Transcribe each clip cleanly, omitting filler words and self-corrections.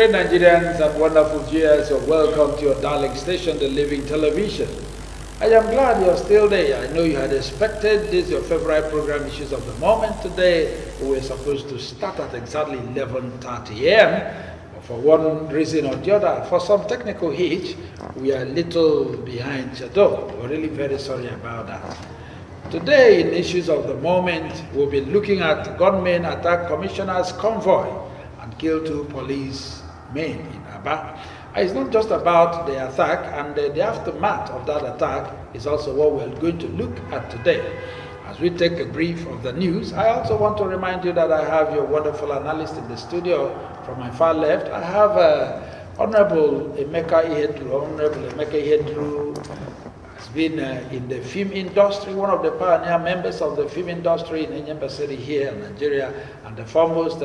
Great Nigerians and wonderful viewers, welcome to your darling station, The Living Television. I am glad you're still there. I know you had expected this, your favorite program, Issues of the Moment. Today, we were supposed to start at exactly 11:30 a.m. But for one reason or the other, for some technical hitch, we are a little behind schedule. We're really very sorry about that. Today, in Issues of the Moment, we'll be looking at gunmen attack Commissioner's Convoy and kill 2 policemen in Abia. It's not just about the attack, and the aftermath of that attack is also what we're going to look at today. As we take a brief of the news, I also want to remind you that I have your wonderful analyst in the studio. From my far left, I have Honorable Emeka Ihedru. Honorable Emeka Ihedru has been in the film industry, one of the pioneer members of the film industry in Enyimba City here in Nigeria, and the foremost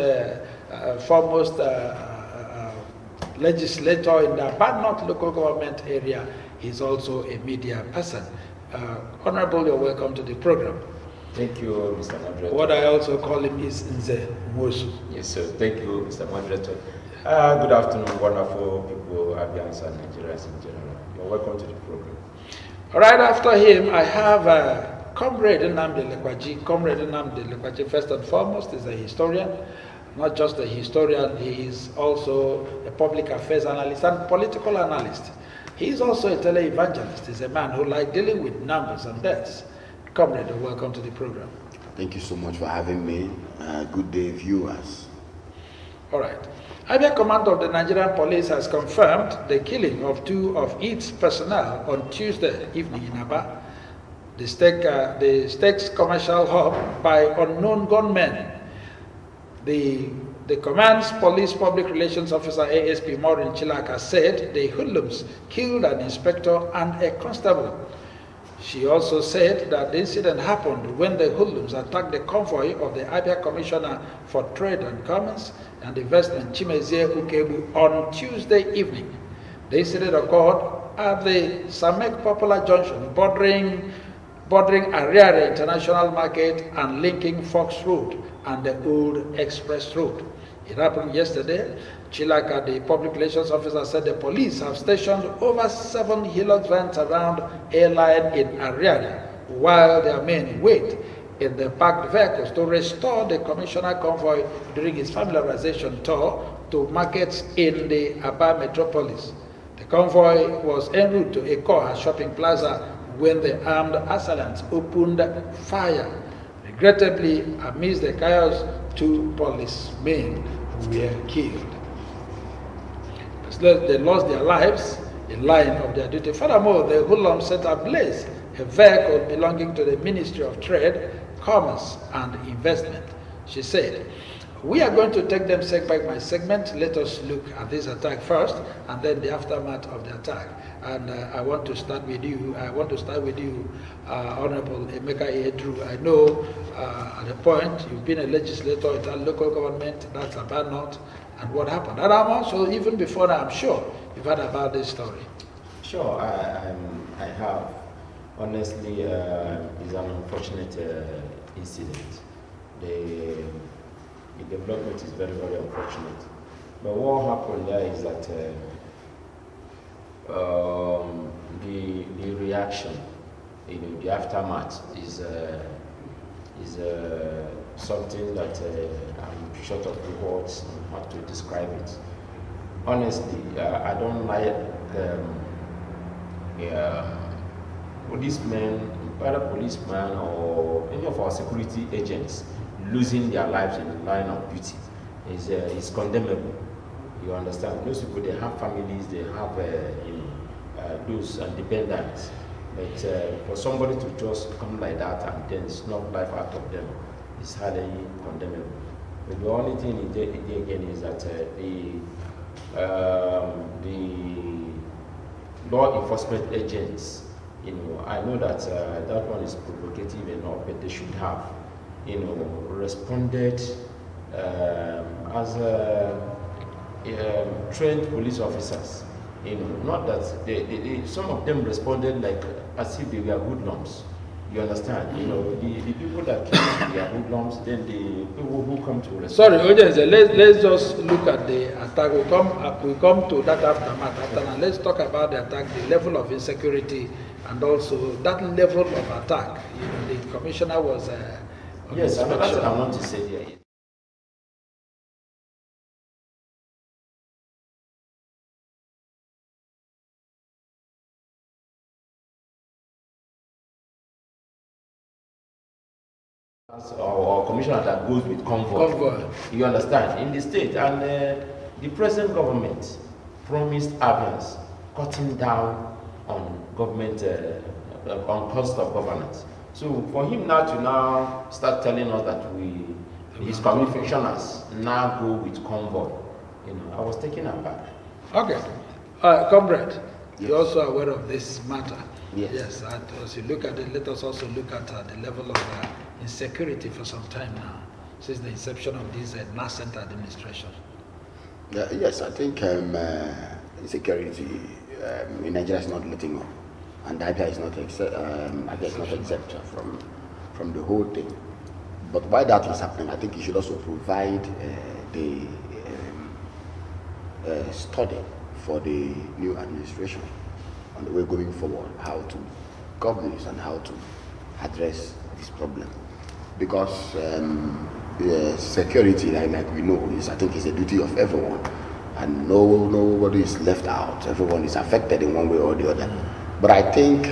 legislator in the Abia North local government area. He's also a media person. Honorable, you're welcome to the program. Thank you, Mr. Moderator. What I also call him is Nze Mosu. Yes, sir. Thank you, Mr. Moderator. Good afternoon, wonderful people, Abians and Nigerians in general. You're welcome to the program. Right after him, I have Comrade Nnamdi Lekwaji. Comrade Nnamdi Lekwaji, first and foremost, is a historian. Not just a historian, he is also a public affairs analyst and political analyst. He is also a tele-evangelist. He's a man who likes dealing with numbers and deaths. Comrade, welcome to the program. Thank you so much for having me. Good day, viewers. All right. Abia Command of the Nigerian Police has confirmed the killing of 2 of its personnel on Tuesday evening in Abia, the state's commercial hub, by unknown gunmen. The command's police public relations officer, ASP Maureen Chilaka, said the hoodlums killed an inspector and a constable. She also said that the incident happened when the hoodlums attacked the convoy of the Abia Commissioner for Trade and Commerce and Investment, Chimezie Ukebu, on Tuesday evening. The incident occurred at the Samek Popular Junction, bordering Ariare International Market and linking Fox Road and the Old Express Road. It happened yesterday. Chilaka, the public relations officer, said the police have stationed over 7 Hilux vans around airline in Ariare, while their men wait in the parked vehicles to restore the commissioner convoy during his familiarization tour to markets in the Abia metropolis. The convoy was en route to Ekoha shopping plaza when the armed assailants opened fire. Regrettably, amidst the chaos, 2 policemen were killed. They lost their lives in line of their duty. Furthermore, the hoodlums set ablaze a vehicle belonging to the Ministry of Trade, Commerce and Investment. She said, "We are going to take them segment by segment. Let us look at this attack first and then the aftermath of the attack." And I want to start with you. Honorable Emeka Ihedru. I know at the point you've been a legislator in that local government, that's Abia North, and what happened. And I'm also, even before that, I'm sure you've heard about this story. Sure, I have. Honestly, it's an unfortunate incident. The development is very, very unfortunate. But what happened there is that the reaction, the aftermath is something that I'm short of the words on how to describe it. Honestly, I don't like policemen, either policemen or any of our security agents losing their lives in the line of duty is condemnable. You understand? Those people, they have families, they have those dependents. But for somebody to just come like that and then snuff life out of them is highly condemnable. But the only thing again is that the law enforcement agents, I know that that one is provocative enough, but they should have, responded as trained police officers. Not that some of them responded like as if they were hoodlums. You understand? You know, the people that came, they are hoodlums, then the people who come to rescue. Sorry, let's just look at the attack. We come to that aftermath. After now, let's talk about the attack, the level of insecurity, and also that level of attack. You know, the commissioner was. Yes, that's what I want to say here. Or commissioner that goes with convoy. You understand? In the state, and the present government promised Abians cutting down on government on cost of governance. So for him now to start telling us that his commissioners now go with convoy, you know, I was taken aback. Okay, comrade, yes. You're also aware of this matter. Yes. Yes. As you look at it, let us also look at the level of insecurity for some time now, since the inception of this nascent administration. Yes, I think insecurity in Nigeria is not letting up, and Abia is not exempt from the whole thing. But while that is happening, I think you should also provide the study for the new administration on the way going forward, how to govern this and how to address this problem. Because security, like we know, I think is a duty of everyone, and nobody is left out. Everyone is affected in one way or the other. But I think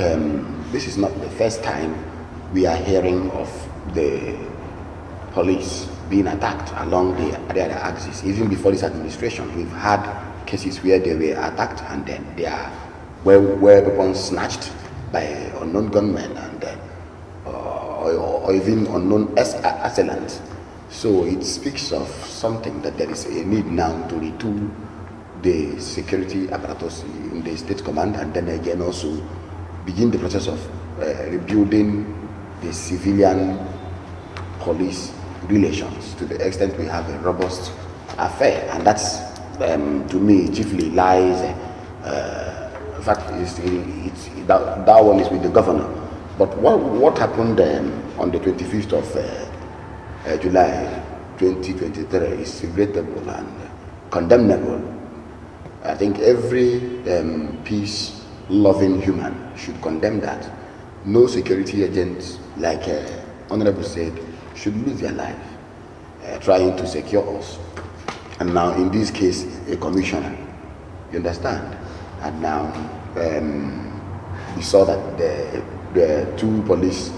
this is not the first time we are hearing of the police being attacked along the other axis. Even before this administration, we've had cases where they were attacked and then they are were weapons snatched by unknown gunmen and or even unknown assailants. So it speaks of something that there is a need now to retool the security apparatus in the state command, and then again also begin the process of rebuilding the civilian police relations to the extent we have a robust affair. And that's to me chiefly lies in fact that one is with the governor. But what happened on the 25th of July 2023 is regrettable and condemnable. I think every peace-loving human should condemn that. No security agents, like Honorable said, should lose their life trying to secure us. And now, in this case, a commissioner, you understand? And now we saw that the two police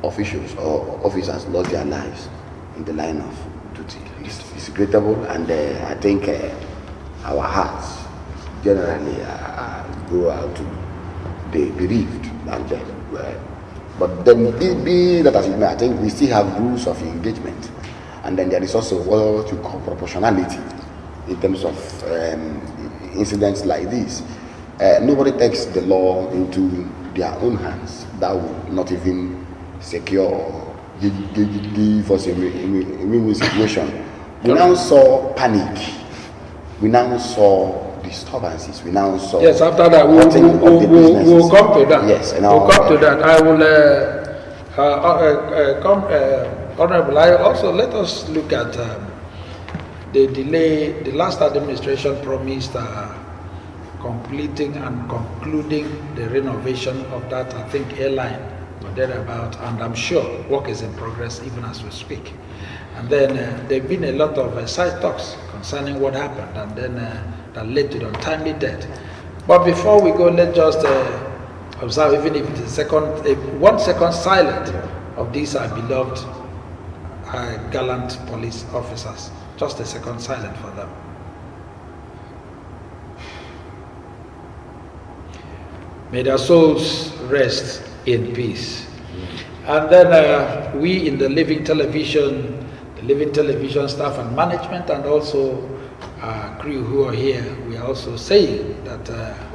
officials or officers lost their lives in the line of duty. It's regrettable, and I think our hearts generally go out to the bereaved. But then, be that as it may, I think we still have rules of engagement, and then there is also what you call proportionality in terms of incidents like this. Nobody takes the law into their own hands. That would not even secure or give us a win-win situation. We now saw panic. We now saw disturbances. We now saw yes. After that, we'll come to that. Yes, we'll come to that. I will Honorable. I also let us look at the delay. The last administration promised completing and concluding the renovation of that, I think, airline or thereabout, and I'm sure work is in progress even as we speak. And then there have been a lot of side talks concerning what happened, and then that led to the untimely death. But before we go, let's just observe, even if it is 1 second silent of these our beloved gallant police officers. Just a second silent for them. May their souls rest in peace. And then we in the Living Television staff and management, and also crew who are here, we are also saying that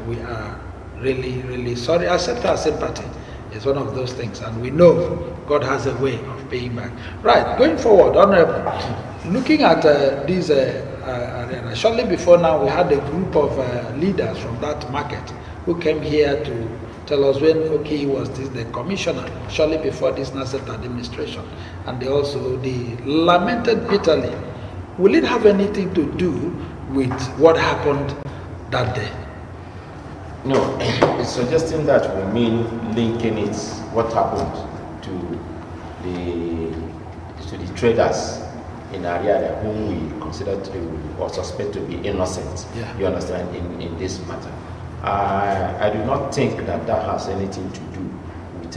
we are really, really sorry. Accept our sympathy. It's one of those things, and we know God has a way of paying back. Right, going forward, Honorable, looking at these arena. Shortly before now, we had a group of leaders from that market who came here to tell us when he was the commissioner, shortly before this Nasset administration. And they lamented bitterly. Will it have anything to do with what happened that day? No, it's suggesting that we mean linking it, what happened to the traders in Abia whom we consider to or suspect to be innocent. Yeah. You understand in this matter. I do not think that has anything to do with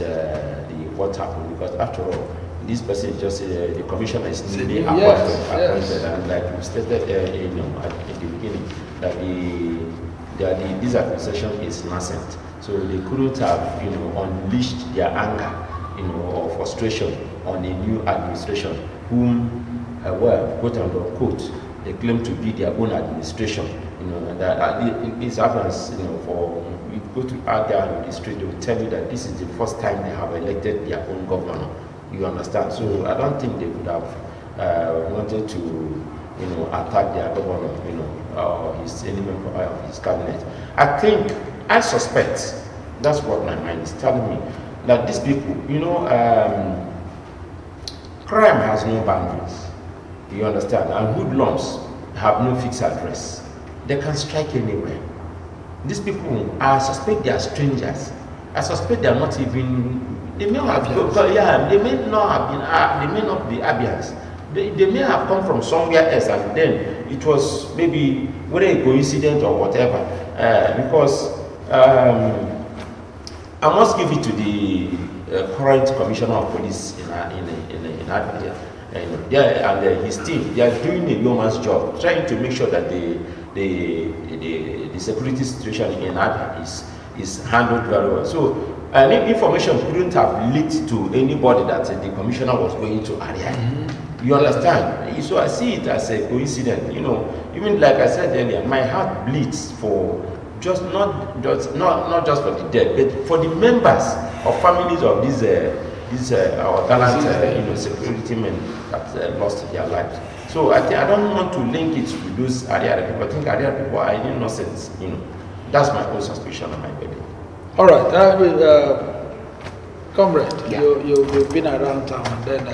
what happened, because after all, this person just the commissioner is newly appointed, and like we stated at the beginning that this administration is nascent, so they couldn't have unleashed their anger or frustration on a new administration whom quote unquote they claim to be their own administration. That it happens. For you go to Abia on the street, they will tell you that this is the first time they have elected their own governor. You understand? So I don't think they would have wanted to attack their governor, or any member of his cabinet. I suspect, that's what my mind is telling me, that these people, crime has no boundaries. You understand? And hoodlums have no fixed address. They can strike anywhere. These people, I suspect they are strangers. I suspect they are not even. They may have, they may not be Abians. They may have come from somewhere else, and then it was maybe whether a coincidence or whatever. Because I must give it to the current commissioner of police in Abia. And his team, they are doing a yeoman's job, trying to make sure that the security situation in Abia is handled very well. So information couldn't have leaked to anybody that the commissioner was going to Abia. Mm-hmm. You understand? So I see it as a coincidence. Even like I said earlier, my heart bleeds for not just for the dead, but for the members of families of these our gallant security men that lost their lives. So I don't want to link it to those Abia people. I think Abia people are innocent. That's my own suspicion on my body. All right, comrade, yeah. You've been around town, and then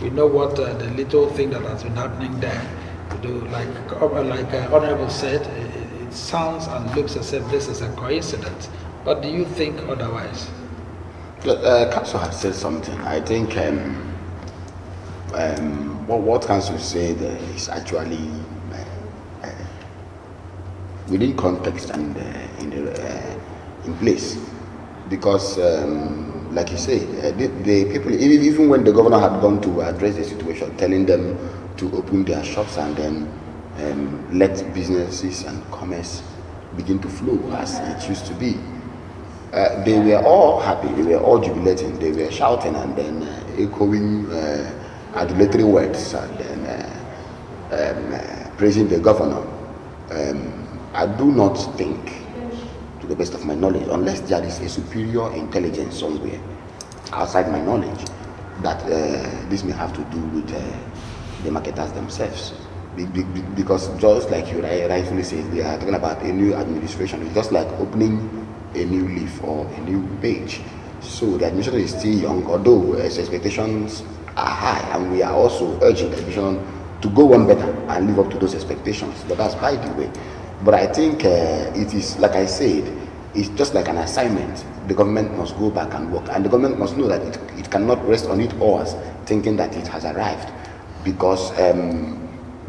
you know what the little thing that has been happening there. Like Honorable said, it sounds and looks as if this is a coincidence. But do you think otherwise? Council has said something. I think what Council said is actually within context and in place, because like you say, the people, even when the governor had gone to address the situation, telling them to open their shops and then let businesses and commerce begin to flow as it used to be, they were all happy, they were all jubilating, they were shouting and then echoing adulatory words and then praising the governor. I do not think, to the best of my knowledge, unless there is a superior intelligence somewhere outside my knowledge, that this may have to do with the marketers themselves. Because just like you rightfully said, we are talking about a new administration. It's just like opening a new leaf or a new page. So the administration is still young, although expectations are high, and we are also urging the administration to go one better and live up to those expectations. But that's by the way. But I think it is, like I said, it's just like an assignment. The government must go back and work, and the government must know that it cannot rest on its oars thinking that it has arrived, because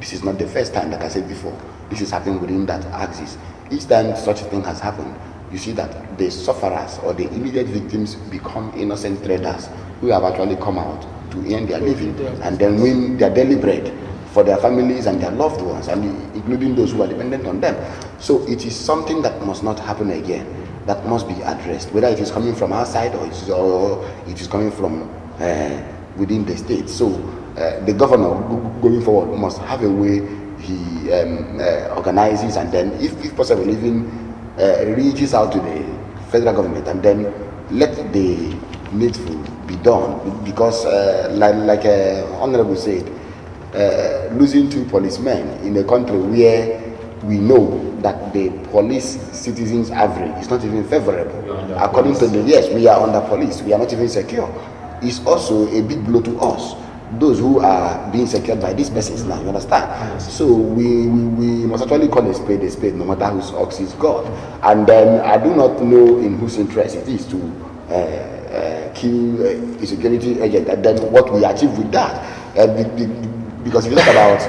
this is not the first time, like I said before. This is happening within that axis. Each time such a thing has happened, you see that the sufferers or the immediate victims become innocent traders who have actually come out to earn their living and then win their daily bread for their families and their loved ones, and including those who are dependent on them. So it is something that must not happen again, that must be addressed, whether it is coming from outside or it is coming from within the state. So the governor going forward must have a way he organizes, and then if possible even reaches out to the federal government and then let the needful be done, because like Honorable said, losing 2 policemen in a country where we know that the police citizens average is not even favorable. According to the, yes, we are under police, we are not even secure. It's also a big blow to us, those who are being secured by these persons now, you understand? So we must actually call a spade, no matter whose ox is God. And then I do not know in whose interest it is to kill a security agent, and then what we achieve with that. Because if you talk about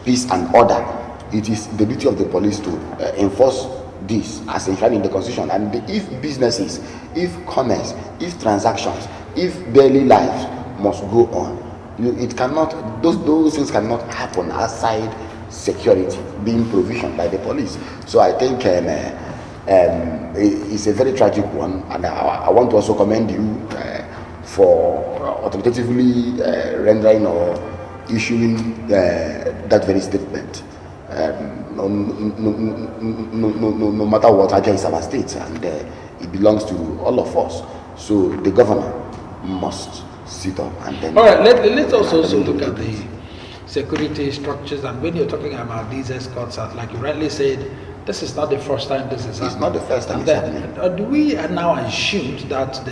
peace and order, it is the duty of the police to enforce this as enshrined in the constitution. And if businesses, if commerce, if transactions, if daily lives must go on, it cannot, those things cannot happen outside security being provisioned by the police. So I think it's a very tragic one, and I want to also commend you for authoritatively rendering or issuing that very statement. No matter what, Abia is our state, and it belongs to all of us. So the governor must sit up and then. All right, let's also look at the security structures. And when you're talking about these escorts, like you rightly said, this is not the first time this is happening. It's not the first time it's happening. Do we now assume that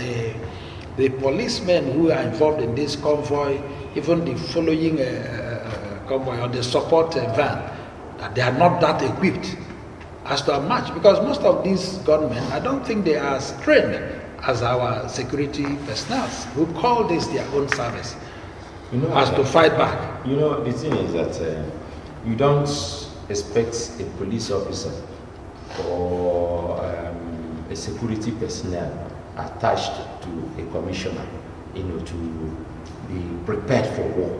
the policemen who are involved in this convoy, even the following convoy or the support van, that they are not that equipped as to a match? Because most of these gunmen, I don't think they are as trained as our security personnel who call this their own service, as to fight back. The thing is that you don't expect a police officer or a security personnel attached to a commissioner, to be prepared for war.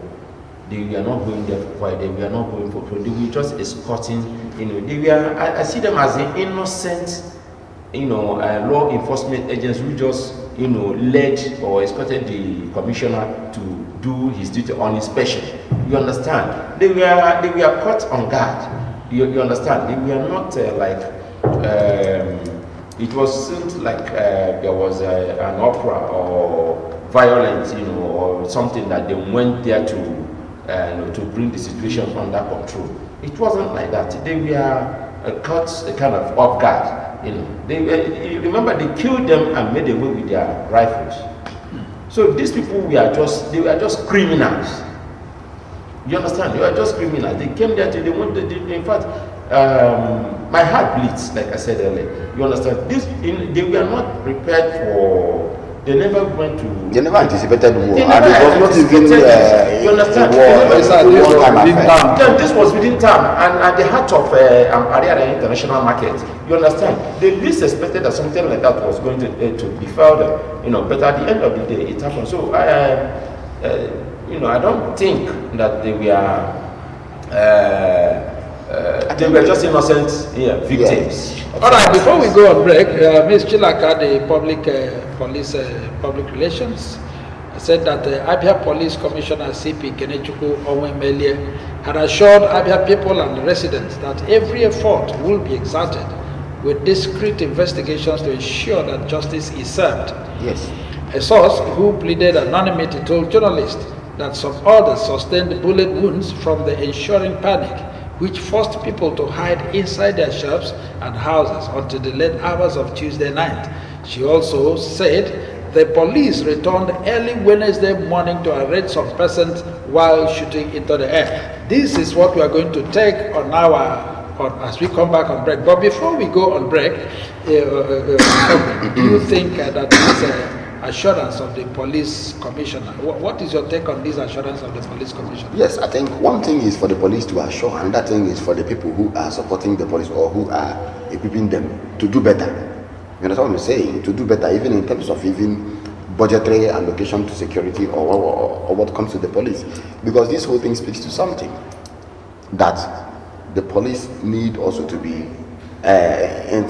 They were not going there for fight. They were not going for pro. They were just escorting. They were. I see them as the innocent, law enforcement agents who just, led or escorted the commissioner to do his duty on inspection. You understand? They were caught on guard. You understand? They were not it wasn't like there was an opera or violence, or something that they went there to bring the situation under control. It wasn't like that. They were caught kind of off guard. Remember, they killed them and made away with their rifles. So these people were just criminals. You understand? They were just criminals. They came there they wanted. In fact, my heart bleeds, like I said earlier. You understand? They were not prepared for. They never went to. They never anticipated war. They never it was not even. You understand? This was within time, and at the heart of Abia international market. You understand? They least expected that something like that was going to be felt. But at the end of the day, it happened. So I don't think that they were just innocent victims. Yeah. All right, before we go on break, Ms. Chilaka, the public relations, said that the Abia Police Commissioner CP Kenechukwu Onwemelie had assured Abia people and residents that every effort will be exerted with discreet investigations to ensure that justice is served. Yes. A source who pleaded anonymity told journalists that some others sustained bullet wounds from the ensuing panic, which forced people to hide inside their shops and houses until the late hours of Tuesday night. She also said the police returned early Wednesday morning to arrest some persons while shooting into the air. This is what we are going to take as we come back on break. But before we go on break, do you think that this assurance of the police commissioner, what is your take on this assurance of the police commissioner? Yes, I think one thing is for the police to assure, and that thing is for the people who are supporting the police or who are equipping them to do better. You understand what I'm saying? To do better, even in terms of even budgetary allocation to security or what comes to the police. Because this whole thing speaks to something that the police need also to be. In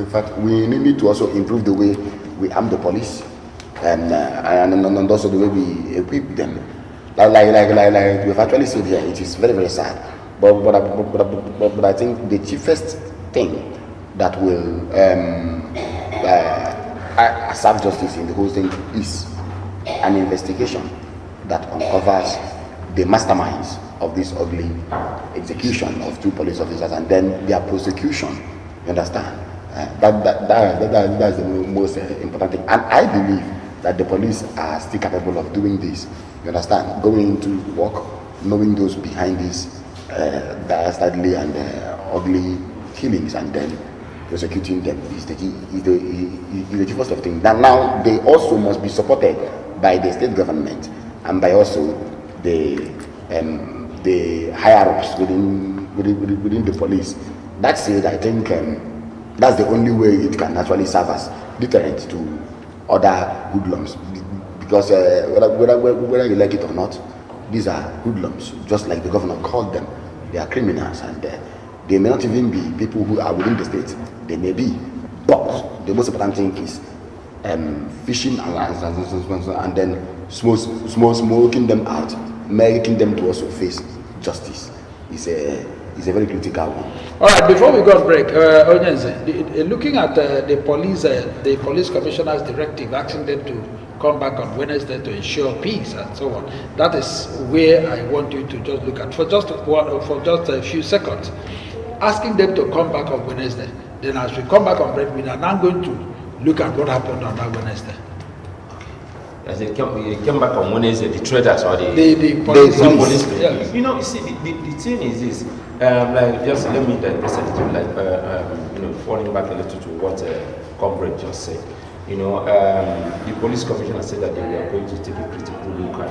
fact, we need to also improve the way we arm the police and also the way we equip them. Like we've actually said here, it is very, very sad. But I think the chiefest thing that will serve justice in the whole thing is an investigation that uncovers the masterminds of this ugly execution of 2 police officers and then their prosecution. You understand? That's the most important thing. And I believe that the police are still capable of doing this. You understand? Going into work, knowing those behind these dastardly and ugly killings, and then prosecuting them is the cheapest of things. Now they also must be supported by the state government and by also the higher ups within the police. That's it. I think that's the only way it can actually serve as deterrent to other hoodlums, because whether you like it or not, these are hoodlums, just like the governor called them. They are criminals, and they may not even be people who are within the state. They may be, but the most important thing is fishing and then smoking them out, making them to also face justice. Is a very critical one. All right, before we go on break, Onyenze, looking at the police commissioner's directive asking them to come back on Wednesday to ensure peace and so on, that is where I want you to just look at for just a few seconds. Asking them to come back on Wednesday. Then as we come back on break, we are now going to look at what happened on that Wednesday. As they came back on Wednesday, the traders or the police. Yes. You know, you see, the thing is this. Like, just let me digress a little, like, falling back a little to what Comrade just said. The police commissioner said that they were going to take a critical look of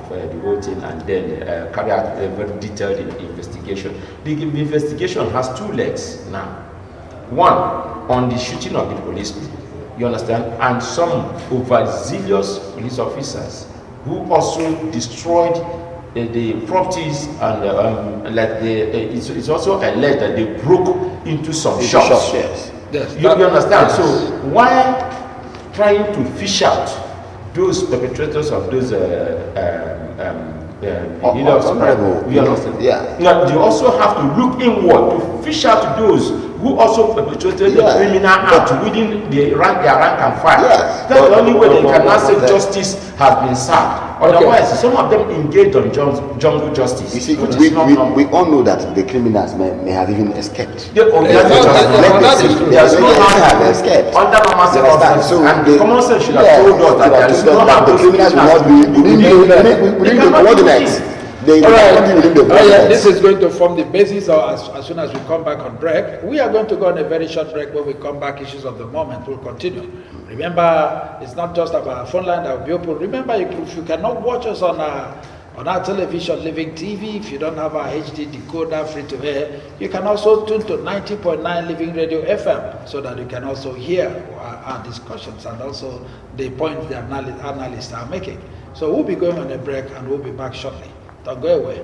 the whole thing, and then carry out a very detailed investigation. The investigation has 2 legs now. One, on the shooting of the policemen, you understand, and some overzealous police officers who also destroyed the properties, and it's also alleged that they broke into some shops. Yes. You understand? Yes. So why trying to fish out those perpetrators of those you understand? Yeah. Now they also have to look inward to fish out those who also perpetrated the criminal act within their rank and file. Yes. That's the only way they can now say justice has been served. Otherwise, some of them engaged on jungle justice. You see, we all know that the criminals may have even escaped. They have escaped. Under normal circumstances, and the common sense should have told us that there is no harm the criminals will not be within the coordinates. This is going to form the basis as soon as we come back on break. We are going to go on a very short break. When we come back, issues of the moment will continue. Remember, it's not just about our phone line that will be open. Remember, if you cannot watch us on our television, Living TV, if you don't have our HD decoder free to air, you can also tune to 90.9 Living Radio FM, so that you can also hear our discussions and also the points the analysts are making. So we'll be going on a break and we'll be back shortly. Don't go away.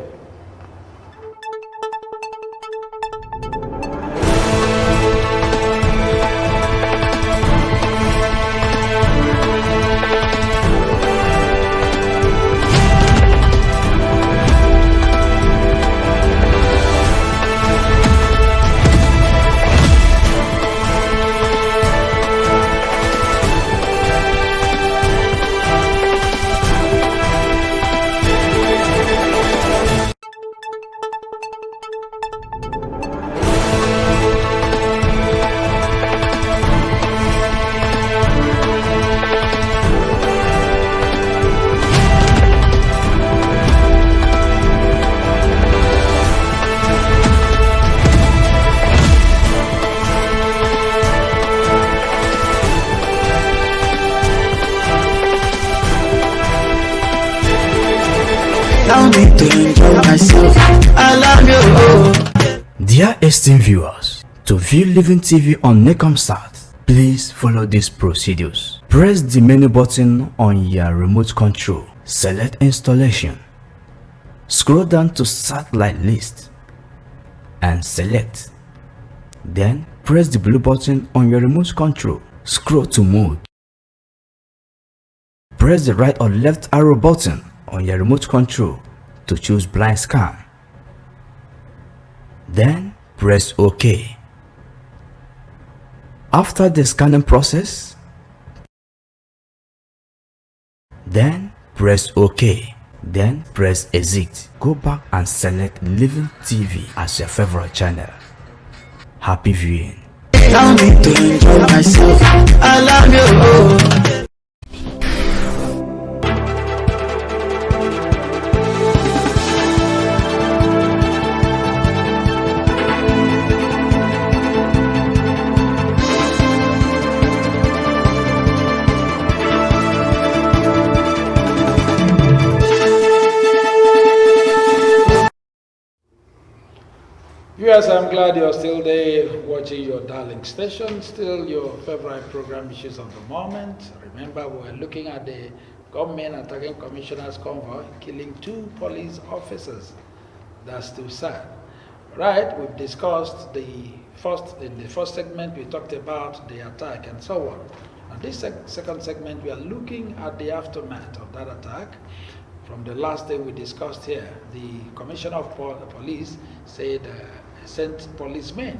Dear esteemed viewers, to view Living TV on Necomsat, please follow these procedures. Press the menu button on your remote control. Select installation. Scroll down to satellite list and select. Then press the blue button on your remote control. Scroll to mode. Press the right or left arrow button on your remote control to choose blind scan. Then press OK. After the scanning process, then press OK. Then press exit. Go back and select Living TV as your favorite channel. Happy viewing. Allow me to enjoy myself. I love you. Viewers, I'm glad you're still there watching your darling station, still your favorite program issues of the moment. Remember, we're looking at the gunmen attacking Commissioner's Convoy, killing 2 police officers. That's still sad. Right, we've discussed in the first segment, we talked about the attack and so on. And this second segment, we are looking at the aftermath of that attack. From the last day we discussed here, the Commissioner of Police said sent policemen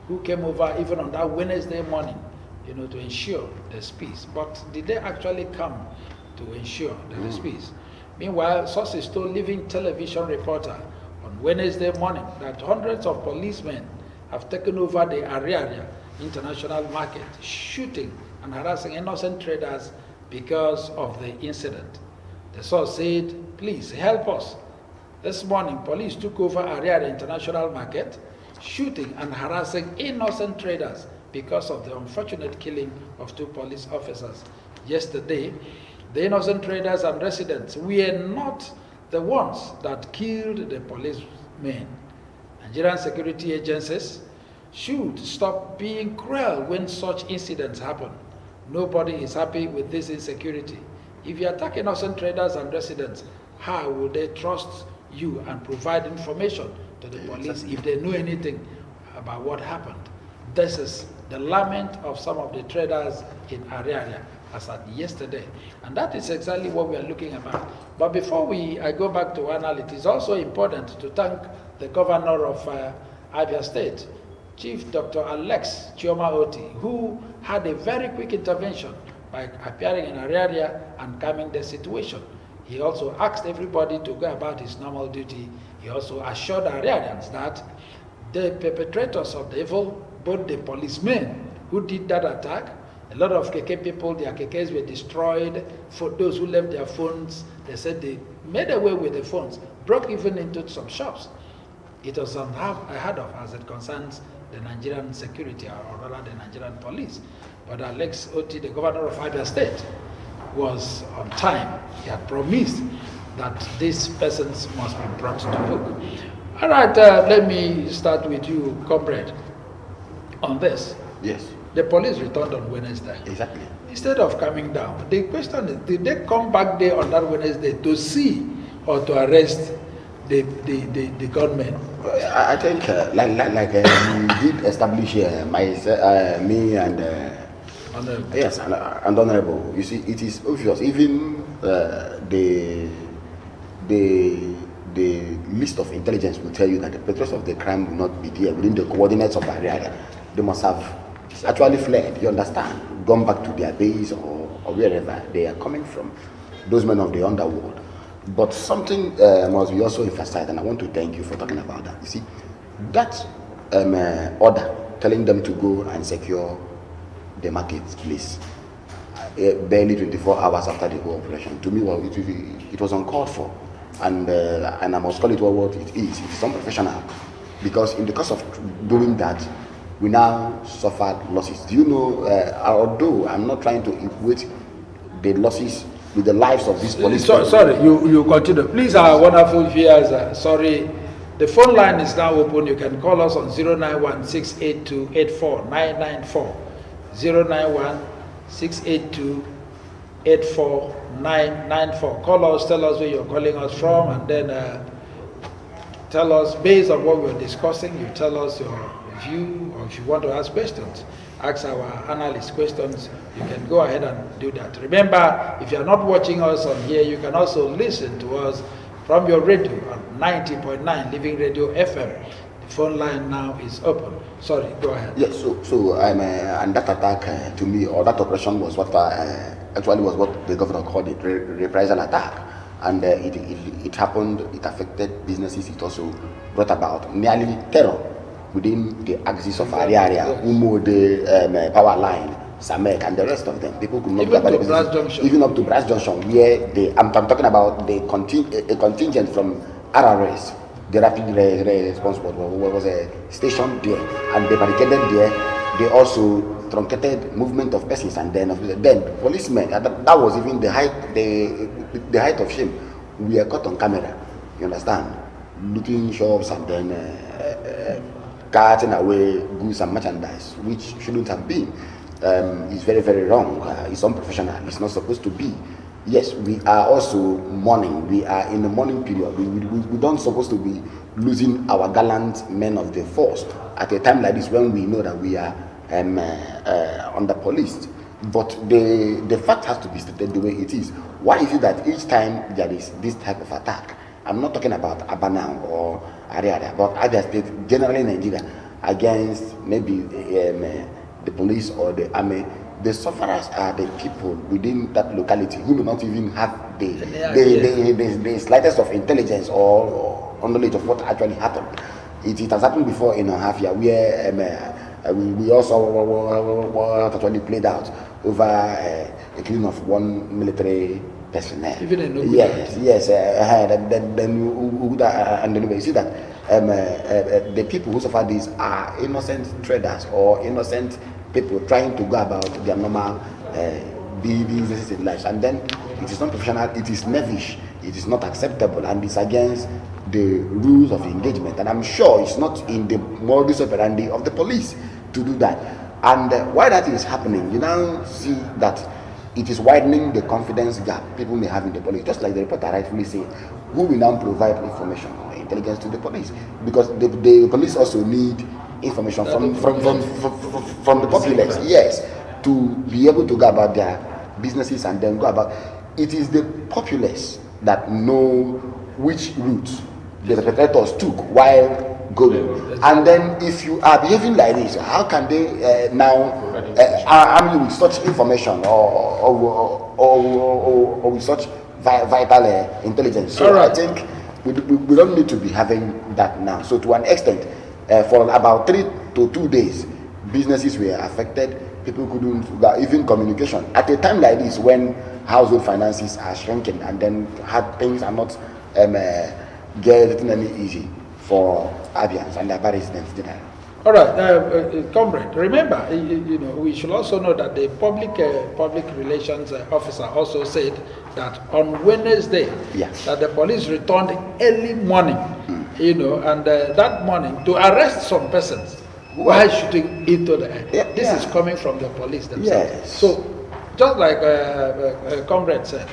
who came over even on that Wednesday morning, to ensure there's peace. But did they actually come to ensure that there's peace? Meanwhile, sources told Living Television reporter on Wednesday morning that hundreds of policemen have taken over the Abia international market, shooting and harassing innocent traders because of the incident. The source said, please help us. This morning, police took over Abia International Market, shooting and harassing innocent traders because of the unfortunate killing of 2 police officers. Yesterday, the innocent traders and residents were not the ones that killed the policemen. Nigerian security agencies should stop being cruel when such incidents happen. Nobody is happy with this insecurity. If you attack innocent traders and residents, how will they trust you and provide information to the police if they know anything about what happened? This is the lament of some of the traders in Abia as at yesterday. And that is exactly what we are looking about. But before I go back to Anal, it is also important to thank the governor of Abia State, Chief Dr. Alex Chioma Oti, who had a very quick intervention by appearing in Abia and calming the situation. He also asked everybody to go about his normal duty. He also assured Abians that the perpetrators of the evil, both the policemen who did that attack, a lot of KK people, their KKs were destroyed. For those who left their phones, they said they made away with the phones, broke even into some shops. It was unheard of as it concerns the Nigerian security, or rather the Nigerian police. But Alex Oti, the governor of Abia State, was on time. He had promised that these persons must be brought to book. All right, let me start with you, comrade, on this. Yes. The police returned on Wednesday. Exactly. Instead of coming down, the question is, did they come back there on that Wednesday to see or to arrest the gunmen? I think, we did establish me and Honorable. yes, and honorable. You see, it is obvious. Even the list of intelligence will tell you that the perpetrators of the crime will not be there within the coordinates of Abia. They must have actually fled. You understand? Gone back to their base or wherever they are coming from. Those men of the underworld. But something must be also emphasized, and I want to thank you for talking about that. You see, that order telling them to go and secure the marketplace barely 24 hours after the whole operation, to me, well, it was uncalled for, and I must call it what it is. It is unprofessional, because in the course of doing that, we now suffered losses. Do you know? Although I'm not trying to equate the losses with the lives of these police. Sorry, you continue. Please, our wonderful viewers, sorry. The phone line is now open. You can call us on 091-682-84994. 091-682-84994. Call us, tell us where you're calling us from, and then tell us, based on what we're discussing, you tell us your view, or if you want to ask questions, ask our analyst questions, you can go ahead and do that. Remember, if you're not watching us on here, you can also listen to us from your radio on 90.9 Living Radio FM. The phone line now is open. Sorry, go ahead. Yes, so and that attack to me, or that operation was what actually was what the governor called it, reprisal attack. and it happened. It affected businesses. It also brought about nearly terror within the axis of area, Umo, the power line, Samek, and the rest of them. People could not even go to about Brass Junction. even up to Brass Junction, where I'm talking about a contingent from RRS, the rapid response was a station there, and they barricaded there. They also truncated movement of persons, and then policemen. That was even the height of shame. We are caught on camera. You understand? Looting shops and then carting away goods and merchandise, which shouldn't have been. It's very, very wrong. It's unprofessional. It's not supposed to be. Yes, we are also mourning. We are in the mourning period. We don't supposed to be losing our gallant men of the force at a time like this when we know that we are under policed. But the fact has to be stated the way it is. Why is it that each time there is this type of attack, I'm not talking about Abana or Ariada, but Abia State, generally Nigeria, against maybe the police or the army, the sufferers are the people within that locality who do not even have the slightest of intelligence or knowledge of what actually happened. It has happened before in Abia, where we also what actually played out over a killing of one military personnel. Even in yes. Then you see that the people who suffer this are innocent traders or innocent people trying to go about their normal businesses in life, and then it is not professional, it is knavish, it is not acceptable, and it's against the rules of engagement. And I'm sure it's not in the modus operandi of the police to do that. And while that is happening, you now see that it is widening the confidence gap people may have in the police, just like the reporter rightfully said, who will now provide information or intelligence to the police, because the police also need information from the populace, yes, to be able to go about their businesses and then go about. It is the populace that know which route the perpetrators took while going, and then if you are behaving like this, how can they now arm you with such information or with such vital intelligence? So right. I think we don't need to be having that now. So to an extent, for about 3 to 2 days, businesses were affected. People couldn't even communication at a time like this when household finances are shrinking, and then things are not getting any easy for Abians and Abia residents. All right, comrade. Remember, we should also know that the public relations officer also said that on Wednesday, that the police returned early morning, and that morning to arrest some persons while shooting into the air. This is coming from the police themselves. Yes. So, just like comrade said,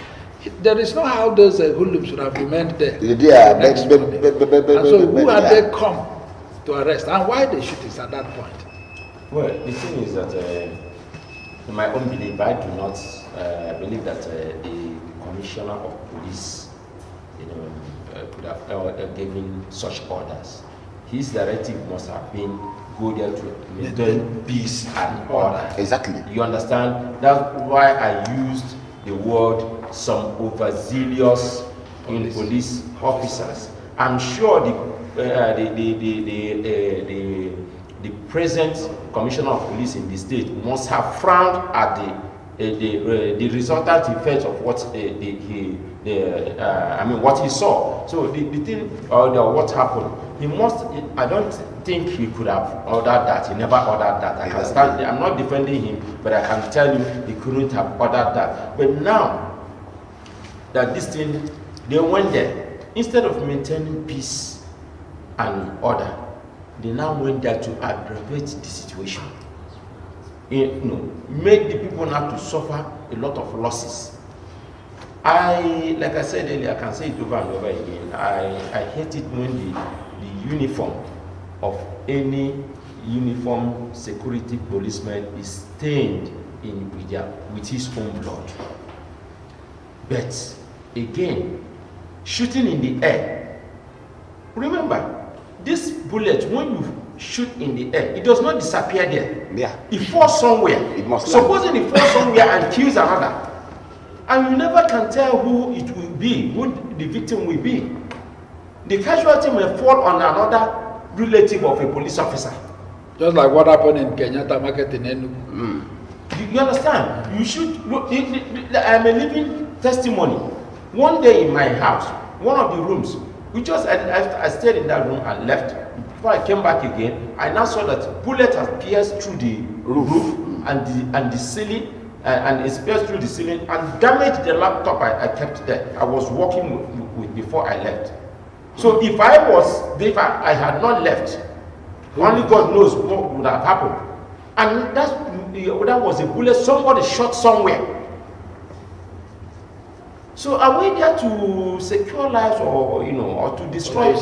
there is no how those hoodlums should have remained there. And so who had they come to arrest, and why they shoot us at that point? Well, the thing is that in my own belief, I do not believe that the commissioner of police could have given such orders. His directive must have been go there to maintain peace and order. Exactly. You understand? That's why I used the word some overzealous police officers. I'm sure the present commissioner of police in the state must have frowned at the resultant effect of what what he saw. So the thing what happened, he must. I don't think he could have ordered that. He never ordered that. I can stand. I'm not defending him, but I can tell you he couldn't have ordered that. But now that this thing, they went there instead of maintaining peace and order, they now went there to aggravate the situation. Make the people now to suffer a lot of losses. Like I said earlier, I can say it over and over again. I hate it when the uniform of any uniform security policeman is stained with his own blood. But again, shooting in the air. Remember, this bullet, when you shoot in the air, it does not disappear there. Yeah. It falls somewhere. It must. Supposing it falls somewhere and kills another, and you never can tell who it will be, who the victim will be. The casualty may fall on another relative of a police officer. Just like what happened in Kenyatta Market in Enugu. You understand? You should. I'm a living testimony. One day in my house, one of the rooms, I stayed in that room and left. Before I came back again, I now saw that bullet has pierced through the roof and the ceiling, and it's pierced through the ceiling and damaged the laptop I kept there. I was working with before I left. So if I had not left, only God knows what would have happened. And that was a bullet somebody shot somewhere. So are we there to secure lives or to destroy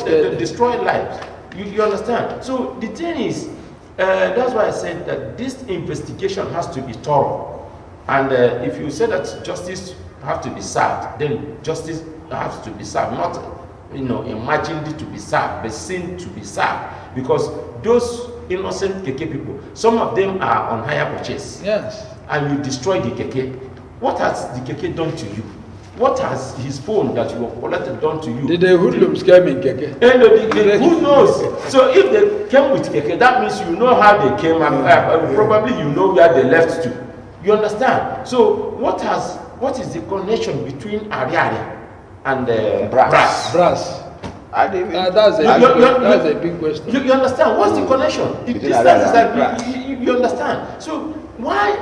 lives? You understand? So the thing is, that's why I said that this investigation has to be thorough. And if you say that justice has to be served, then justice has to be served, not imagined it to be served, but seen to be served. Because those innocent keke people, some of them are on hire purchase. Yes. And you destroy the keke. What has the keke done to you? What has his phone that you have collected done to you? Did the hoodlums come in keke? Who knows? So if they came with keke, that means you know how they came and probably you know where they left to. You understand? So what is the connection between Ariaria and Brass? Brass. That's a big question. You understand? What's the connection? You understand? So why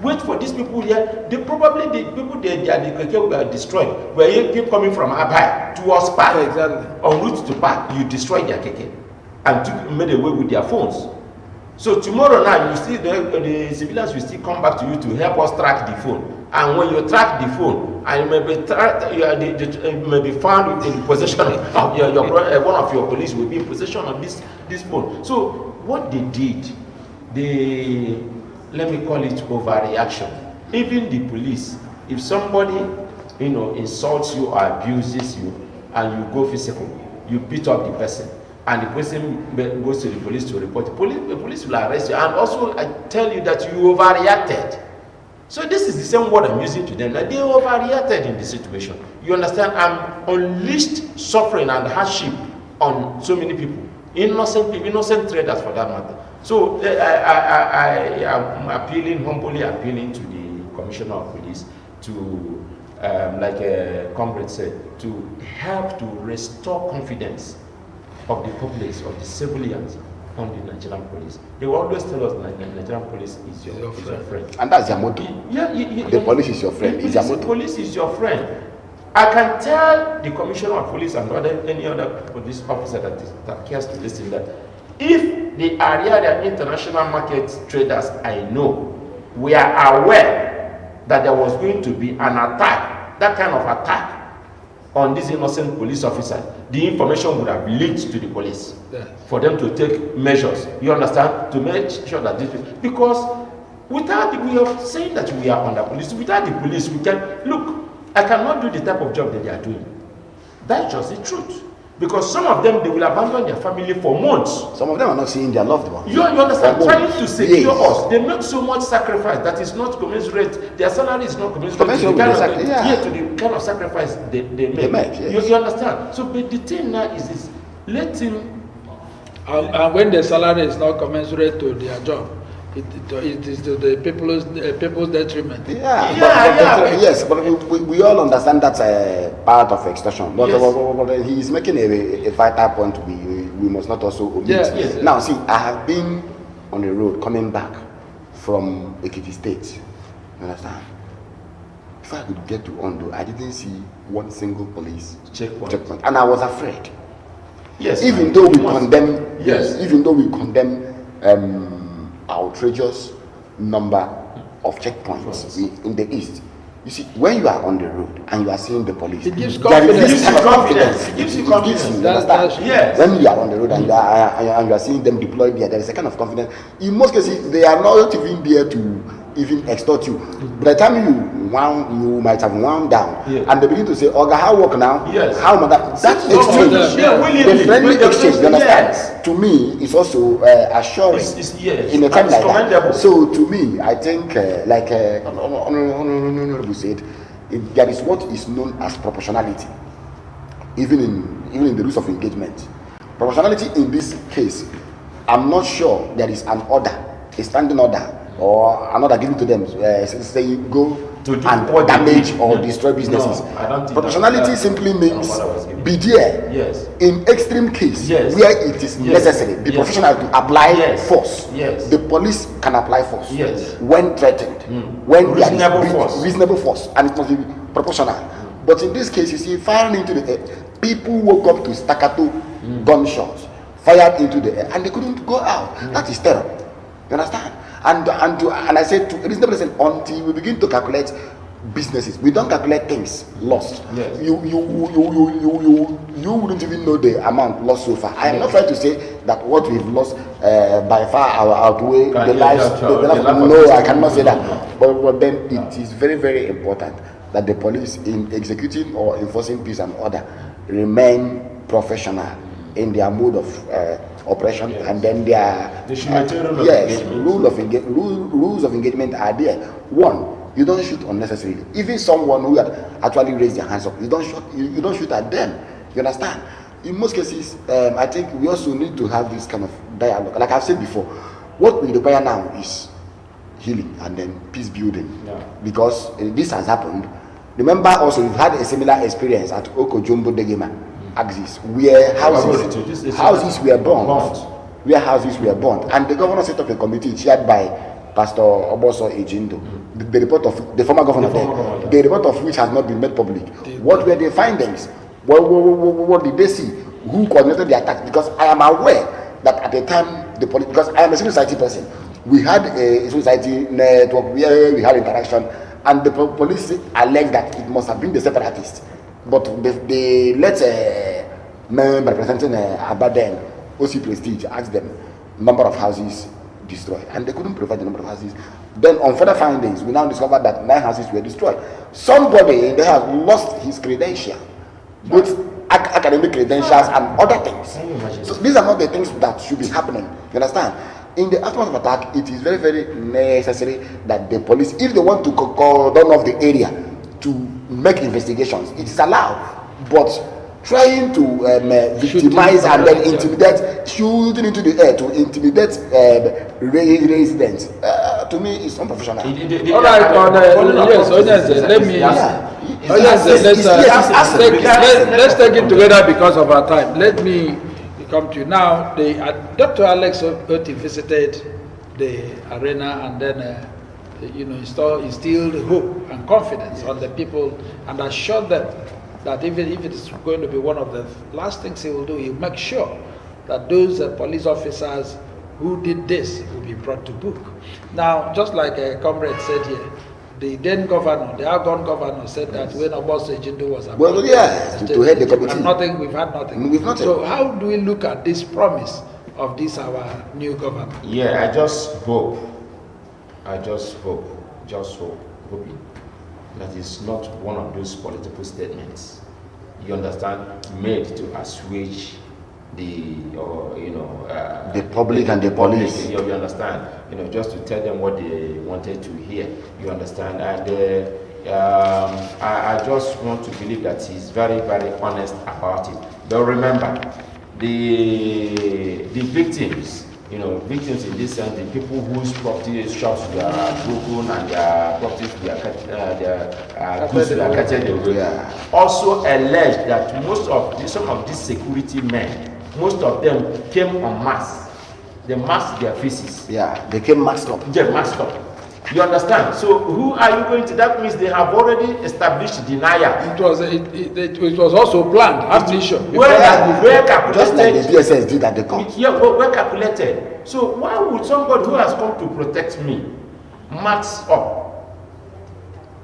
wait for these people here? The people they were destroyed were here coming from Abia towards Park. Exactly. En route to Park, you destroyed their keke and made away with their phones. So tomorrow night, you see the civilians will still come back to you to help us track the phone. And when you track the phone, and you may be found in possession of one of your police will be in possession of this phone. So what they did, let me call it overreaction. Even the police, if somebody insults you or abuses you, and you go physical, you beat up the person, and the person goes to the police to report, the police will arrest you. And also, I tell you that you overreacted. So this is the same word I'm using to them, that they overreacted in the situation. You understand? I'm unleashed suffering and hardship on so many people, innocent traders for that matter. So I am humbly appealing to the Commissioner of Police to, like a comrade said, to help to restore confidence of the public, of the civilians on the Nigerian police. They will always tell us that the Nigerian police is your friend. And that's their motto. The police is your friend. The police is your friend. I can tell the Commissioner of Police and any other police officer that cares to listen that if the Ariaria international market traders I know were aware that there was going to be an attack, that kind of attack on this innocent police officer, the information would have leaked to the police for them to take measures. You understand? To make sure that this, because we are saying that we are under police. Without the police, we can look. I cannot do the type of job that they are doing. That's just the truth. Because some of them, they will abandon their family for months. Some of them are not seeing their loved ones. You understand? Trying to secure us. They make so much sacrifice that is not commensurate. Their salary is not commensurate to the kind of sacrifice they make. Yes. You understand? So, but the thing now is let him. And when the salary is not commensurate to their job, it is to the people's detriment. Yes, but we all understand that's a part of extortion. But, but he's making a vital point we must not also omit. Yes. Now, see, I have been on the road coming back from Ekiti State. You understand? If I could get to Ondo, I didn't see one single police checkpoint, and I was afraid. Yes. Even though we condemn, even though we condemn outrageous number of checkpoints in the east. You see, when you are on the road and you are seeing the police, it gives confidence. It gives you confidence. Yes. When you are on the road and you are seeing them deployed there is a kind of confidence. In most cases, they are not even there to even extort you. By the time you might have wound down, and they begin to say, "Oga, how work now? Yes. How that exchange, the friendly exchange, you understand? To me, it's also assuring in a time like that. So to me, I think, like Honorable said, there is what is known as proportionality, even in the rules of engagement. Proportionality in this case, I'm not sure there is an order, a standing order, or an order given to them, say go and damage or destroy businesses. No, I don't think proportionality simply means be there in extreme case where it is necessary. Be professional to apply force. The police can apply force when threatened, when reasonable force, and it must be proportional. But in this case, you see, firing into the air, people woke up to staccato gunshots, fired into the air, and they couldn't go out. That is terror. You understand? And I said to reasonable extent, until we begin to calculate businesses, we don't calculate things lost. You wouldn't even know the amount lost so far. I am not trying to say that what we've lost by far outweigh the lives. No, I cannot say that. But then it is very, very important that the police, in executing or enforcing peace and order, remain professional in their mode of operation, and then their rules of engagement are there. One, you don't shoot unnecessarily. Even someone who had actually raised their hands up, you don't shoot at them. You understand? In most cases, I think we also need to have this kind of dialogue. Like I've said before, what we require now is healing and then peace building. Because this has happened. Remember also, we've had a similar experience at Okojumbo Degema axis, where houses were burned. Where houses were burned, and the governor set up a committee chaired by Pastor Oboso Ejindo. The report of the former governor, the report of which has not been made public. What were the findings? What did they see? Who coordinated the attack? Because I am aware that at the time the police, because I am a civil society person, we had a civil society network where we had interaction, and the police alleged that it must have been the separatists. But the member representing Abia, OC Prestige, asked them number of houses destroyed, and they couldn't provide the number of houses. Then on further findings, we now discovered that 9 houses were destroyed. Somebody in the house lost his credential, both academic credentials and other things. So these are not the things that should be happening. You understand? In the aftermath of attack, it is very, very necessary that the police, if they want to cordon off the area to make investigations, it is allowed. But trying to victimize and then intimidate, shooting into the air to intimidate residents, to me is unprofessional. All right, let's take it together because of our time. Let me come to you now. Dr. Alex Oti visited the arena and then instilled hope and confidence on the people and assured them that even if it is going to be one of the last things he will do, he will make sure that those police officers who did this will be brought to book. Now, just like a comrade said here, the then governor, the outgone governor, said that when Oboso Ejindo was appointed, to head the committee, we've had nothing. So how do we look at this promise of this our new governor? Yeah, I just hope that it's not one of those political statements, you understand, made to assuage the public and the police. You understand, just to tell them what they wanted to hear. You understand, and I just want to believe that he's very, very honest about it. But remember, the victims. Victims in this sense, the people whose property shops were broken and their properties were goods were carted away, also alleged that some of these security men, most of them came en masse. They masked their faces. Yeah, they came masked up. They masked up. You understand? So who are you going to? That means they have already established denial. It was also planned. Where calculated? Just like the DSS did at the court. Yeah, well calculated. So why would somebody who has come to protect me mask up?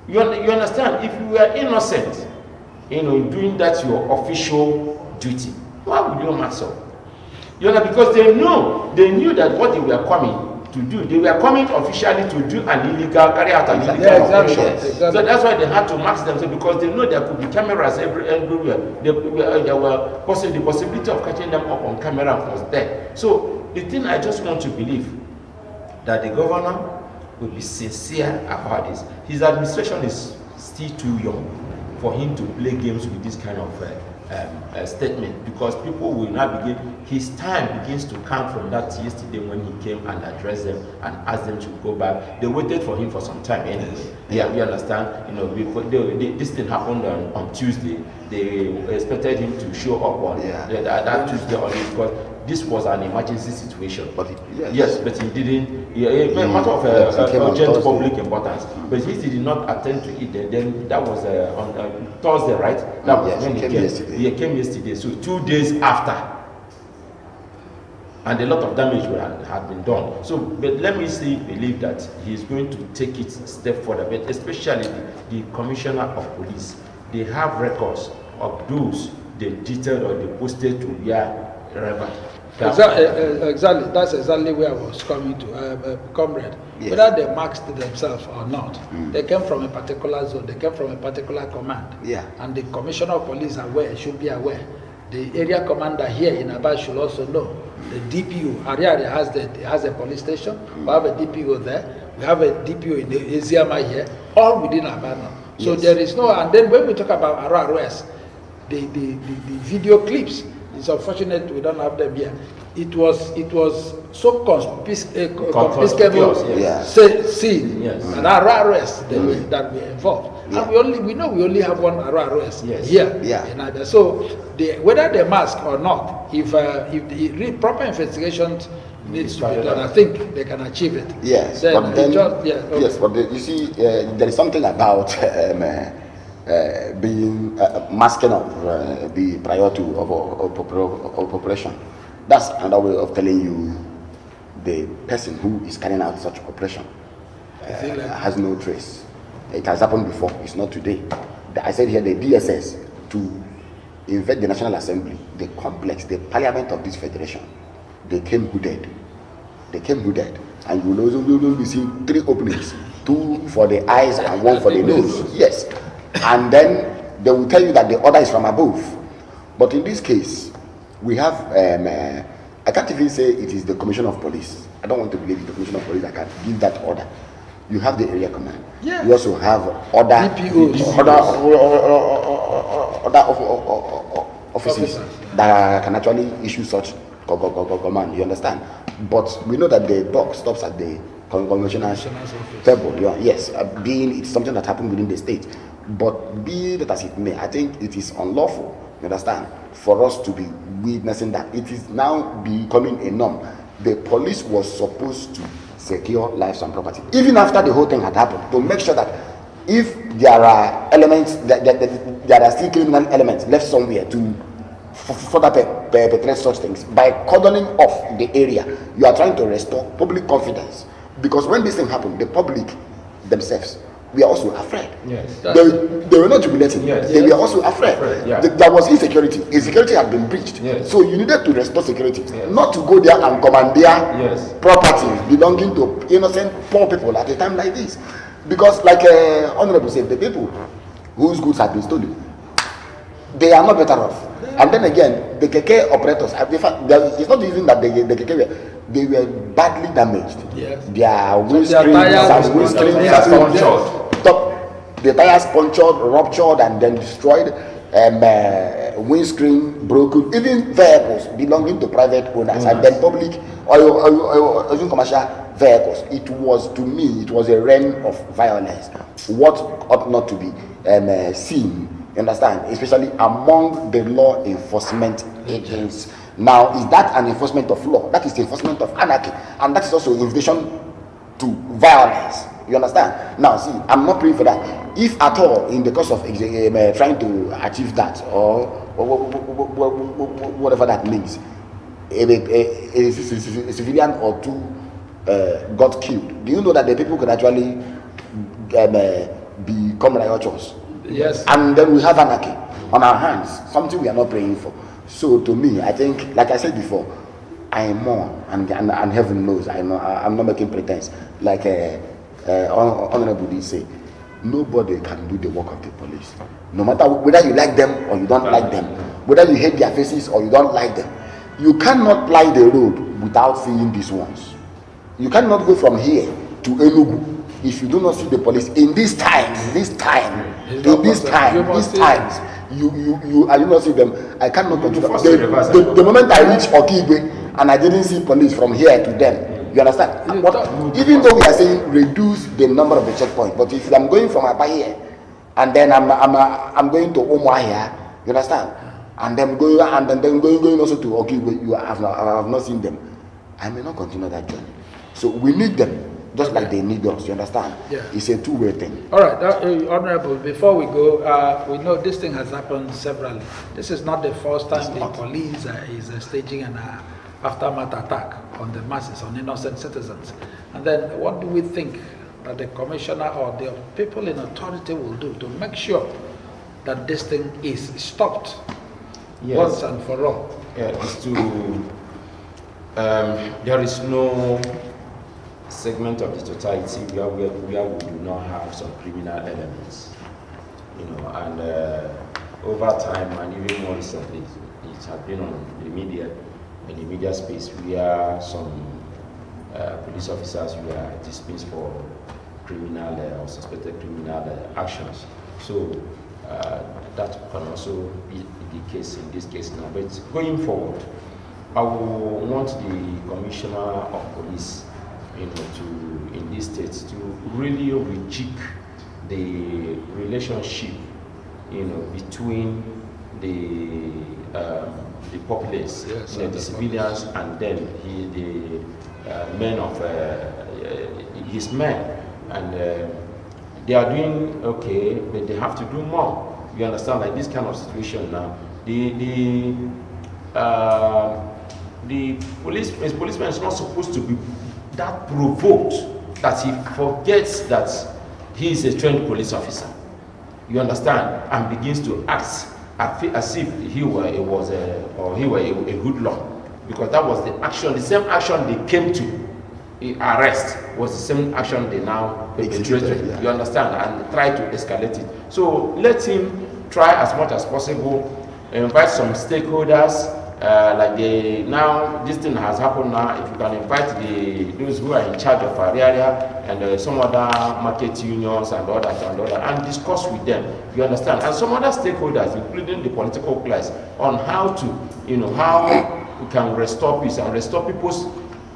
You understand? If you were innocent, doing that your official duty, why would you mask up? Because they knew that what they were coming to do, they were coming officially to do carry out an illegal operation. Exactly. So that's why they had to mask themselves, because they know there could be cameras everywhere. There were the possibility of catching them up on camera was there. So the thing I just want to believe that the governor will be sincere about this. His administration is still too young for him to play games with this kind of statement, because people will now begin, his time begins to come from that yesterday when he came and addressed them and asked them to go back. They waited for him for some time anyway. Yeah, we understand. You know, before this thing happened on Tuesday. They expected him to show up on that Tuesday only, because this was an emergency situation. But yes, but he didn't. A matter of urgent public importance. But he did not attend to it. Then that was on Thursday, right? That was when he came yesterday. He came yesterday. So 2 days after. And a lot of damage had been done. So, but let me believe that he is going to take it a step further. But especially the commissioner of police, they have records of those they detailed or they posted to wherever. Exactly. That's exactly where I was coming to, comrade. Yes. Whether they masked themselves or not, they came from a particular zone. They came from a particular command. Yeah. And the commissioner of police should be aware. The area commander here in Abia should also know. The DPO, Ariari has a police station. We have a DPO there. We have a DPO in the Eziama here, all within Abia. So there is no, and then when we talk about RRS, the video clips, it's unfortunate we don't have them here. It was so confiscable scene and RRS that were involved. And we know we only have one RRS here in Abia. So whether they mask or not, if the proper investigation needs to be done, I think they can achieve it. Yes, but you see, there is something about being masking of the priority of operation. That's another way of telling you the person who is carrying out such operation has no trace. It has happened before. It's not today. I said here the DSS to invade the National Assembly, the complex, the parliament of this federation. They came hooded. And you will be seeing 3 openings, 2 for the eyes and 1 for the nose. Yes. And then they will tell you that the order is from above. But in this case, we have, I can't even say it is the Commissioner of Police. I don't want to believe it's the Commissioner of Police. I can give that order. You have the area command. Yeah. You also have other offices that can actually issue such command. You understand? But we know that the buck stops at the conventional table. Yes, being it's something that happened within the state. But be that as it may, I think it is unlawful, you understand, for us to be witnessing that. It is now becoming a norm. The police was supposed to secure lives and property, even after the whole thing had happened, to make sure that if there are elements, there are still criminal elements left somewhere to further perpetrate such things. By cordoning off the area, you are trying to restore public confidence. Because when this thing happened, the public themselves were also afraid. Yes. They were not jubilating. Yes. They were also afraid. Yeah. There was insecurity. Insecurity had been breached. Yes. So you needed to restore security, not to go there and commandeer property belonging to innocent poor people at a time like this. Because like Honorable said, the people whose goods had been stolen, they are not better off. And then again, the keke operators, it's not even that the keke they were badly damaged. Yes. Their windscreens are punctured. The tires punctured, ruptured, and then destroyed. Windscreen broken. Even vehicles belonging to private owners and then public or even commercial vehicles. It was, to me, it was a reign of violence. What ought not to be seen, you understand, especially among the law enforcement agents. Now, is that an enforcement of law? That is the enforcement of anarchy, and that is also invitation to violence. You understand? Now, see, I'm not praying for that. If at all, in the course of trying to achieve that, or whatever that means, a civilian or 2 got killed, do you know that the people could actually become riotous? Yes. And then we have anarchy on our hands, something we are not praying for. So to me, I think, like I said before, I mourn, and heaven knows, I'm not making pretense. Like Honorable did say, nobody can do the work of the police. No matter whether you like them or you don't like them, whether you hate their faces or you don't like them, you cannot ply the road without seeing these ones. You cannot go from here to Enugu if you do not see the police in these times, you I do not see them. I cannot continue. The moment I reach Okigwe and I didn't see police from here to them, you understand? Even though we are saying reduce the number of the checkpoints, but if I'm going from Abia here and then I'm going to Omwa here, you understand? And then going also to Okigwe, I have not seen them. I may not continue that journey. So we need them. Just like they need us, you understand? Yeah. It's a two-way thing. All right, Honorable, before we go, we know this thing has happened severally. This is not the first time the police is staging an aftermath attack on the masses, on innocent citizens. And then what do we think that the commissioner or the people in authority will do to make sure that this thing is stopped once and for all? Yeah, it's to, there is no segment of the society where we do not have some criminal elements, and over time and even more recently, it has been on the media, in the media space, where some police officers were dismissed for criminal or suspected criminal actions. So that can also be the case in this case now. But going forward, I will want the Commissioner of Police in these states to really rejig the relationship, between the populace, the civilians, and then the men of his men, and they are doing okay, but they have to do more. You understand, like this kind of situation now, the policeman is not supposed to be that provoked that he forgets that he is a trained police officer. You understand, and begins to act as if he were a hoodlum, because that was the action, the same action they came to arrest was the same action they now perpetrated. You understand, and try to escalate it. So let him try as much as possible, invite some stakeholders. Now this thing has happened now. If you can invite those who are in charge of area and some other market unions and all that and discuss with them, you understand, and some other stakeholders, including the political class, on how to, how we can restore peace and restore people's.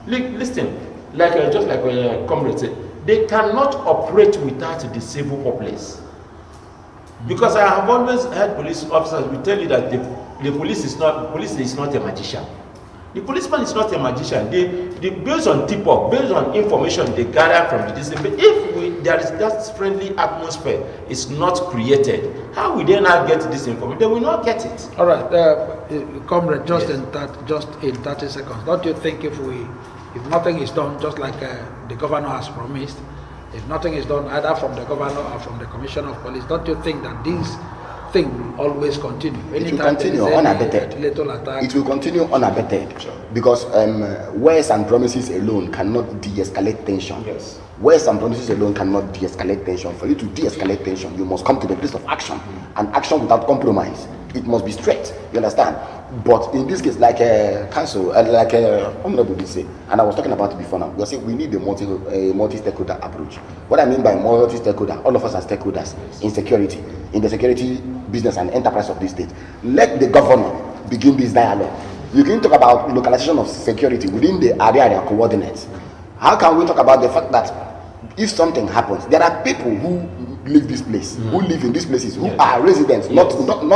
Listen, just like comrade said, they cannot operate without the civil populace. Because I have always heard police officers will tell you that the police is not a magician. The policeman is not a magician. They based on tip-off, based on information they gather from the distance. But if there is that friendly atmosphere is not created, how will they not get this information? They will not get it. All right, comrade, just in 30 seconds, don't you think if nothing is done, just like the governor has promised, if nothing is done either from the governor or from the commissioner of police, don't you think that this thing will always continue? It will continue unabated. It will continue unabated. Sure. Because words and promises alone cannot de-escalate tension. Yes. Words and promises alone cannot de-escalate tension. For you to de-escalate tension, you must come to the place of action, and action without compromise. It must be straight. You understand? But in this case, like council, like Honorable did say, and I was talking about it before now, we are saying we need a multi-stakeholder approach. What I mean by multi-stakeholder, all of us are stakeholders in security, in the security business and enterprise of this state. Let the governor begin this dialogue. You can talk about localization of security within the area coordinates. How can we talk about the fact that if something happens, there are people who live this place, who live in these places, who are residents, not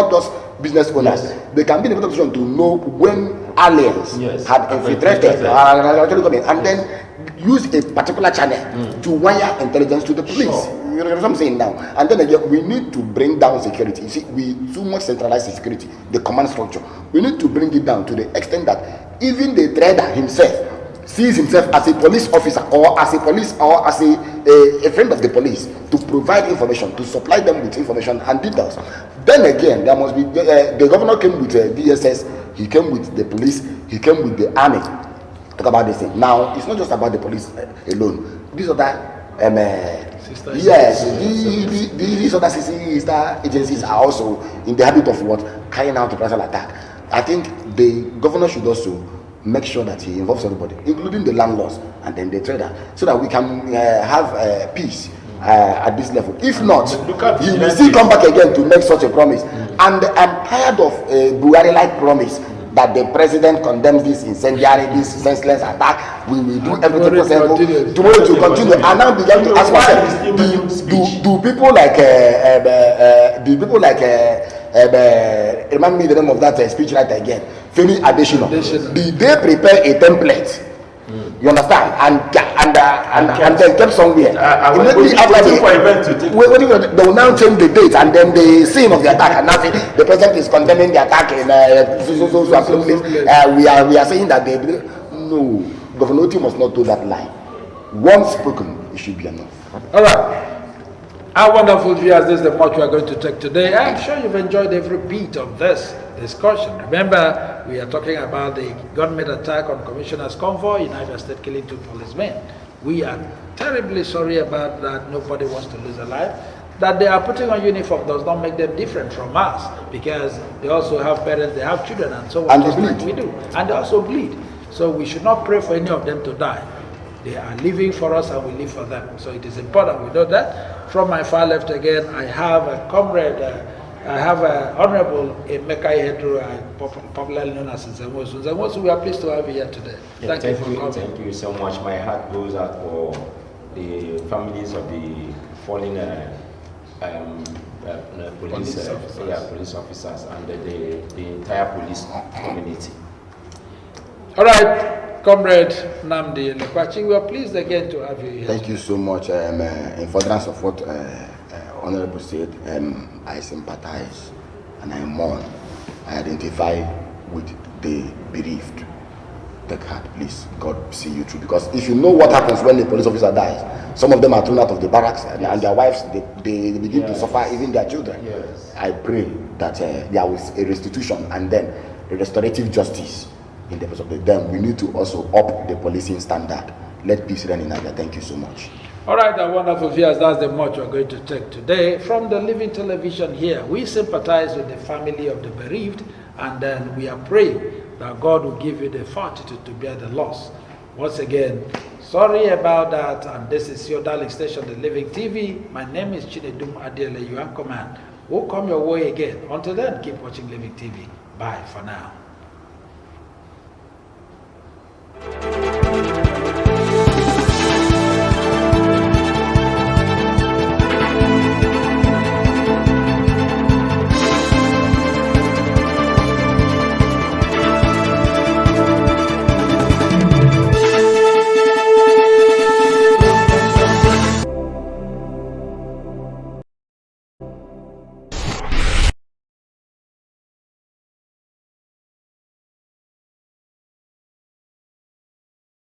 just business owners. They can be in a position to know when aliens had infiltrated and then use a particular channel to wire intelligence to the police. You know what I'm saying now? And then again, we need to bring down security. You see, we too much centralized security, the command structure. We need to bring it down to the extent that even the trader himself sees himself as a police officer or as a police or as a friend of the police to provide information, to supply them with information and details. Then again, there must be the governor came with DSS, he came with the police, he came with the army. Talk about this thing. Now it's not just about the police alone. These other these other sister agencies are also in the habit of carrying out a personal attack. I think the governor should also make sure that he involves everybody, including the landlords and then the trader, so that we can have peace at this level. If not, he will still come back again to make such a promise. And I'm tired of a Buhari-like promise that the president condemns this incendiary, this senseless attack. We will do everything possible tomorrow to continue. And now begin to ask myself, do people like remind me the name of that speechwriter again, Femi Adesina, did they prepare a template? You understand? And then kept somewhere. Immediately after they will now change the date and then the scene of the attack, and now say the president is condemning the attack in we are saying that no, Governor Oti must not do that lie. Once spoken, it should be enough. All right. Our wonderful viewers, this is the much we are going to take today. I'm sure you've enjoyed every bit of this discussion. Remember, we are talking about the gunman attack on Commissioner's Convoy in Abia State, killing 2 policemen. We are terribly sorry about that. Nobody wants to lose a life. That they are putting on uniform does not make them different from us, because they also have parents, they have children, and so on, just like we do. And they also bleed. So we should not pray for any of them to die. They are living for us and we live for them. So it is important we know that. From my far left again, I have a comrade, I have a Honorable Emeka Ihedru, popularly known as Nzemosu. Nzemosu, we are pleased to have you here today. Yeah, thank you for coming. Thank you so much. My heart goes out for the families of the fallen police officers and the entire police community. All right. Comrade Namdi Lekwachi, we are pleased again to have you here. Thank you so much. In furtherance of what Honorable said, I sympathize and I mourn. I identify with the bereaved. Take heart, please. God see you through. Because if you know what happens when a police officer dies, some of them are thrown out of the barracks and their wives, they begin to suffer, even their children. Yes. I pray that there was a restitution and then a restorative justice. In the face of them, we need to also up the policing standard. Let peace reign in Abia. Thank you so much. All right, our wonderful viewers, that's the much we're going to take today from the Living Television here. We sympathize with the family of the bereaved, and then we are praying that God will give you the fortitude to bear the loss. Once again, sorry about that, and this is your darling station, the Living TV. My name is Chinedum Adiele, your anchorman. We'll come your way again. Until then, keep watching Living TV. Bye for now.